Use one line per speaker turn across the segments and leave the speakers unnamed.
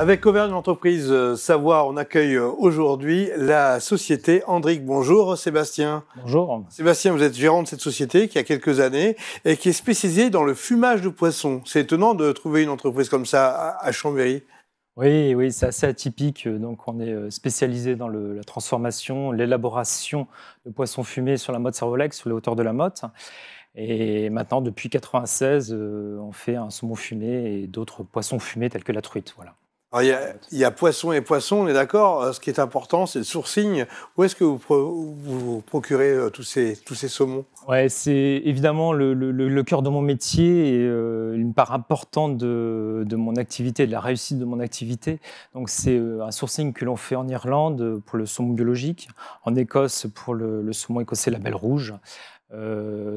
Avec Auvergne Entreprise Savoie, on accueille aujourd'hui la société Andric. Bonjour Sébastien.
Bonjour.
Sébastien, vous êtes gérant de cette société qui a quelques années et qui est spécialisée dans le fumage de poissons. C'est étonnant de trouver une entreprise comme ça à Chambéry.
Oui, c'est assez atypique. Donc, on est spécialisé dans la transformation, l'élaboration de poissons fumés sur la motte Servolex, sur les hauteurs de la Motte. Et maintenant, depuis 1996, on fait un saumon fumé et d'autres poissons fumés tels que la truite. Voilà.
Alors, il y a poissons et poissons, on est d'accord. Ce qui est important, c'est le sourcing. Où est-ce que vous procurez tous ces saumons?
Ouais, c'est évidemment le cœur de mon métier et une part importante de mon activité, de la réussite de mon activité. Donc, c'est un sourcing que l'on fait en Irlande pour le saumon biologique, en Écosse pour le saumon écossais Label Rouge,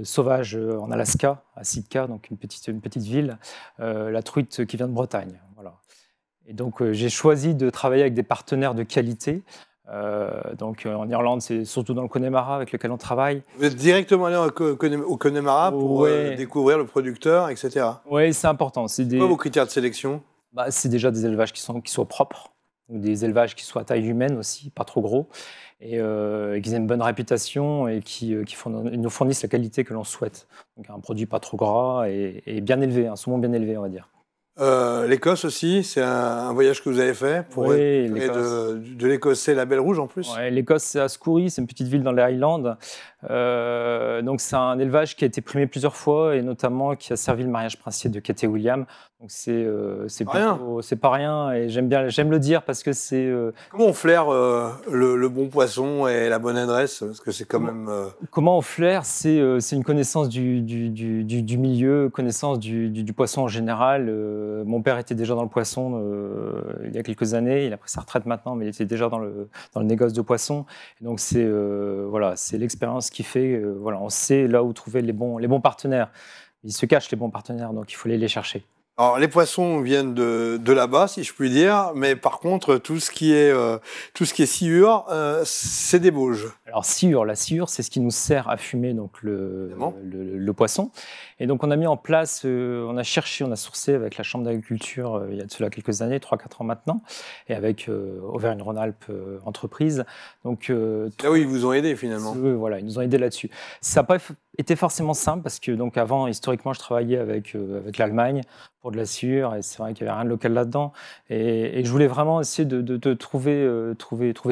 sauvage en Alaska, à Sitka, donc une petite ville, la truite qui vient de Bretagne. Voilà. Et donc, j'ai choisi de travailler avec des partenaires de qualité. En Irlande, c'est surtout dans le Connemara avec lequel on travaille.
Vous êtes directement allé au Connemara pour découvrir le producteur, etc.
Oui, c'est important. C'est
quoi vos critères de sélection?
C'est déjà des élevages qui soient propres, ou des élevages qui soient à taille humaine aussi, pas trop gros, et qui aient une bonne réputation et qui nous fournissent la qualité que l'on souhaite. Donc un produit pas trop gras et bien élevé, un saumon bien élevé, on va dire.
L'Écosse aussi, c'est un voyage que vous avez fait pour de l'Écossais Label Rouge en plus.
Ouais, l'Écosse, c'est à Skouries, c'est une petite ville dans les Highlands. Donc c'est un élevage qui a été primé plusieurs fois et notamment qui a servi le mariage princier de Kate et William. Donc c'est pas rien et j'aime le dire parce que c'est.
Comment on flaire le bon poisson et la bonne adresse? Parce que c'est quand même.
Comment on flaire? C'est une connaissance du milieu, connaissance du poisson en général. Mon père était déjà dans le poisson il y a quelques années. Il a pris sa retraite maintenant, mais il était déjà dans le négoce de poisson. Et donc c'est l'expérience qui fait. On sait là où trouver les bons partenaires. Ils se cachent les bons partenaires, donc il faut aller les chercher.
Alors, les poissons viennent de là-bas, si je puis dire, mais par contre, tout ce qui est sciure, c'est des Bauges.
Alors, la sciure, c'est ce qui nous sert à fumer donc le poisson. Et donc, on a mis en place, on a sourcé avec la Chambre d'agriculture il y a de cela quelques années, 3-4 ans maintenant, et avec Auvergne-Rhône-Alpes Entreprise. Donc,
là où ils vous ont aidé finalement.
Voilà, ils nous ont aidés là-dessus. Ça n'a pas été forcément simple parce que donc avant, historiquement, je travaillais avec l'Allemagne pour de la sciure et c'est vrai qu'il n'y avait rien de local là-dedans. Et je voulais vraiment essayer de trouver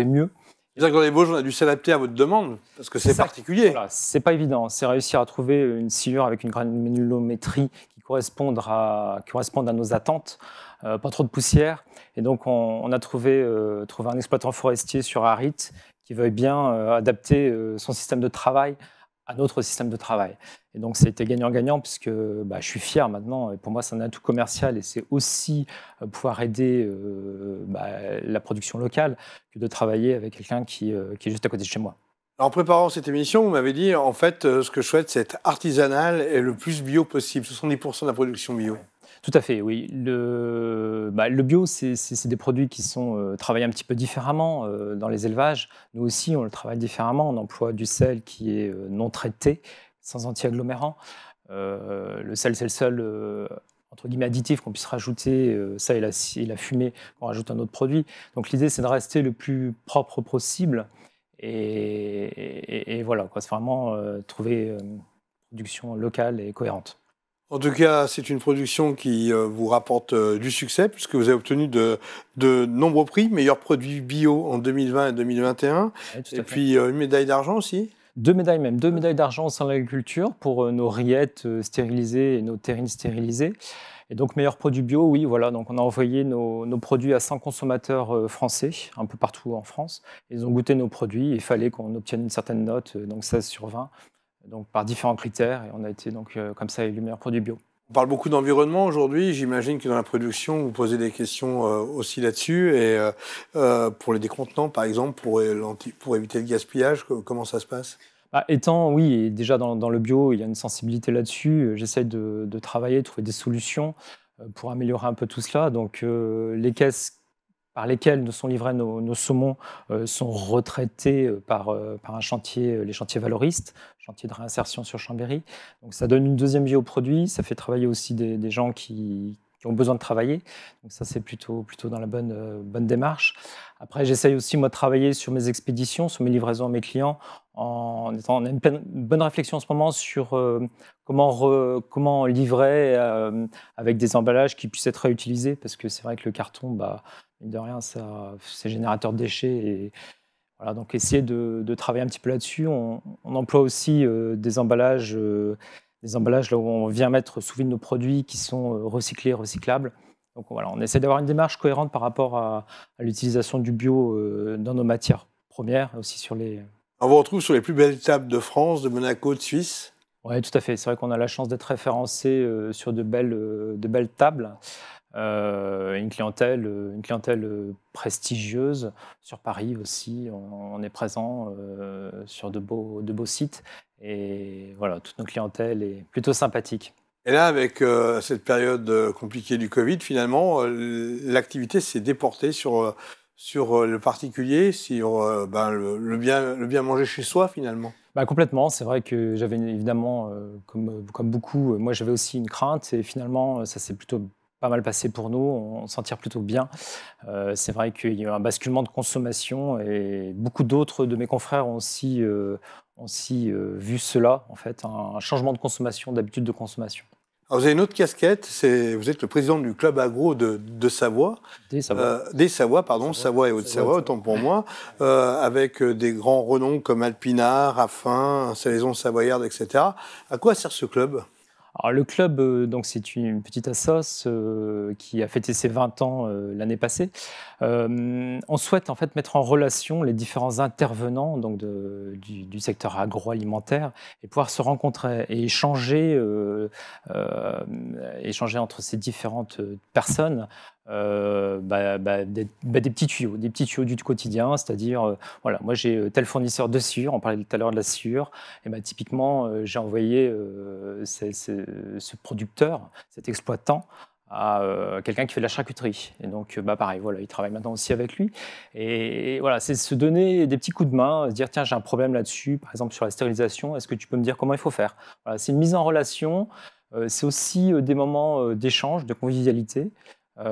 mieux.
C'est-à-dire que dans les Bauges, on a dû s'adapter à votre demande, parce que c'est particulier.
Voilà, c'est pas évident. C'est réussir à trouver une sciure avec une granulométrie qui corresponde à nos attentes, pas trop de poussière. Et donc, on a trouvé un exploitant forestier sur Arit qui veuille bien adapter son système de travail à notre système de travail. Et donc, ça a été gagnant-gagnant puisque je suis fier maintenant. Et pour moi, c'est un atout commercial et c'est aussi pouvoir aider la production locale que de travailler avec quelqu'un qui est juste à côté de chez moi.
Alors, en préparant cette émission, vous m'avez dit, en fait, ce que je souhaite, c'est être artisanal et le plus bio possible. 70% de la production bio.
Tout à fait, oui. Le bio, c'est des produits qui sont travaillés un petit peu différemment dans les élevages. Nous aussi, on le travaille différemment. On emploie du sel qui est non traité, sans anti-agglomérant. Le sel, c'est le seul entre guillemets additif qu'on puisse rajouter, ça et la fumée qu'on rajoute à un autre produit. Donc l'idée, c'est de rester le plus propre possible. Et voilà, c'est vraiment trouver une production locale et cohérente.
En tout cas, c'est une production qui vous rapporte du succès, puisque vous avez obtenu de nombreux prix, meilleur produit bio en 2020 et 2021, et puis une médaille d'argent aussi.
2 médailles même, 2 médailles d'argent au sein de l'agriculture pour nos rillettes stérilisées et nos terrines stérilisées. Et donc, meilleur produit bio, oui, voilà. Donc, on a envoyé nos produits à 100 consommateurs français, un peu partout en France. Ils ont goûté nos produits. Il fallait qu'on obtienne une certaine note, donc 16 sur 20. Donc, par différents critères, et on a été donc comme ça élu meilleur produit bio.
On parle beaucoup d'environnement aujourd'hui. J'imagine que dans la production, vous posez des questions aussi là-dessus. Et pour les décontenants, par exemple, pour éviter le gaspillage, comment ça se passe?
Oui, et déjà dans le bio, il y a une sensibilité là-dessus. J'essaie de travailler, de trouver des solutions pour améliorer un peu tout cela. Donc, les caisses par lesquels nous sont livrés nos saumons sont retraités par un chantier, les chantiers valoristes, chantier de réinsertion sur Chambéry. Donc ça donne une deuxième vie au produit, ça fait travailler aussi des gens qui ont besoin de travailler. Donc ça, c'est plutôt dans la bonne démarche. Après, j'essaye aussi, moi, de travailler sur mes expéditions, sur mes livraisons à mes clients, on a une bonne réflexion en ce moment sur comment livrer avec des emballages qui puissent être réutilisés, parce que c'est vrai que le carton, mine de rien, c'est générateur de déchets. Et voilà, donc essayer de travailler un petit peu là-dessus. On emploie aussi des emballages là où on vient mettre sous vide nos produits qui sont recyclés, recyclables. Donc voilà, on essaie d'avoir une démarche cohérente par rapport à l'utilisation du bio dans nos matières premières, aussi sur les...
On vous retrouve sur les plus belles tables de France, de Monaco, de Suisse.
Oui, tout à fait. C'est vrai qu'on a la chance d'être référencé sur de belles tables. Une clientèle prestigieuse. Sur Paris aussi, on est présent sur de beaux sites. Et voilà, toute notre clientèle est plutôt sympathique.
Et là, avec cette période compliquée du Covid, finalement, l'activité s'est déportée sur le particulier, sur le bien manger chez soi, finalement.
Complètement. C'est vrai que j'avais évidemment, comme beaucoup, moi j'avais aussi une crainte. Et finalement, ça s'est plutôt pas mal passé pour nous, on s'en tire plutôt bien. C'est vrai qu'il y a eu un basculement de consommation et beaucoup d'autres de mes confrères ont aussi vu cela, en fait, un changement de consommation, d'habitude de consommation.
Alors vous avez une autre casquette, vous êtes le président du club agro de Savoie. Des Savoie, pardon, Savoie et Haute-Savoie, autant pour moi, avec des grands renoms comme Alpina, Raffin, Salaison Savoyarde, etc. À quoi sert ce club ?
Alors, le club, donc c'est une petite assoce qui a fêté ses 20 ans l'année passée. On souhaite en fait mettre en relation les différents intervenants donc du secteur agroalimentaire et pouvoir se rencontrer et échanger entre ces différentes personnes. Des petits tuyaux du quotidien, c'est-à-dire, voilà, moi j'ai tel fournisseur de sciure, on parlait tout à l'heure de la sciure, et typiquement j'ai envoyé ce producteur, cet exploitant, à quelqu'un qui fait de la charcuterie. Et donc, pareil, voilà, il travaille maintenant aussi avec lui. Et voilà, c'est se donner des petits coups de main, se dire, tiens, j'ai un problème là-dessus, par exemple sur la stérilisation, est-ce que tu peux me dire comment il faut faire ? Voilà, c'est une mise en relation, c'est aussi des moments d'échange, de convivialité. En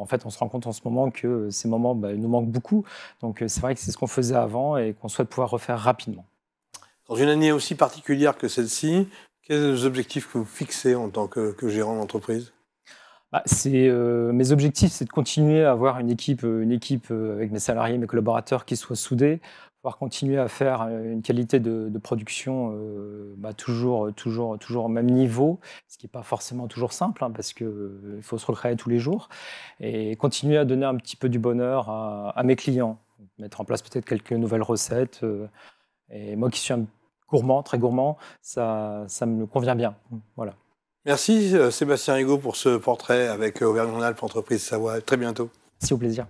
fait, on se rend compte en ce moment que ces moments nous manquent beaucoup. Donc, c'est vrai que c'est ce qu'on faisait avant et qu'on souhaite pouvoir refaire rapidement.
Dans une année aussi particulière que celle-ci, quels sont les objectifs que vous fixez en tant que gérant d'entreprise ?
Mes objectifs, c'est de continuer à avoir une équipe avec mes salariés, mes collaborateurs qui soient soudés, pouvoir continuer à faire une qualité de production toujours au même niveau, ce qui n'est pas forcément toujours simple, parce qu'il faut se recréer tous les jours, et continuer à donner un petit peu du bonheur à mes clients, mettre en place peut-être quelques nouvelles recettes. Et moi qui suis un gourmand, très gourmand, ça me convient bien. Voilà.
Merci Sébastien Rigaud pour ce portrait avec Auvergne-Rhône-Alpes Entreprise Savoie. À très bientôt.
Merci, au plaisir.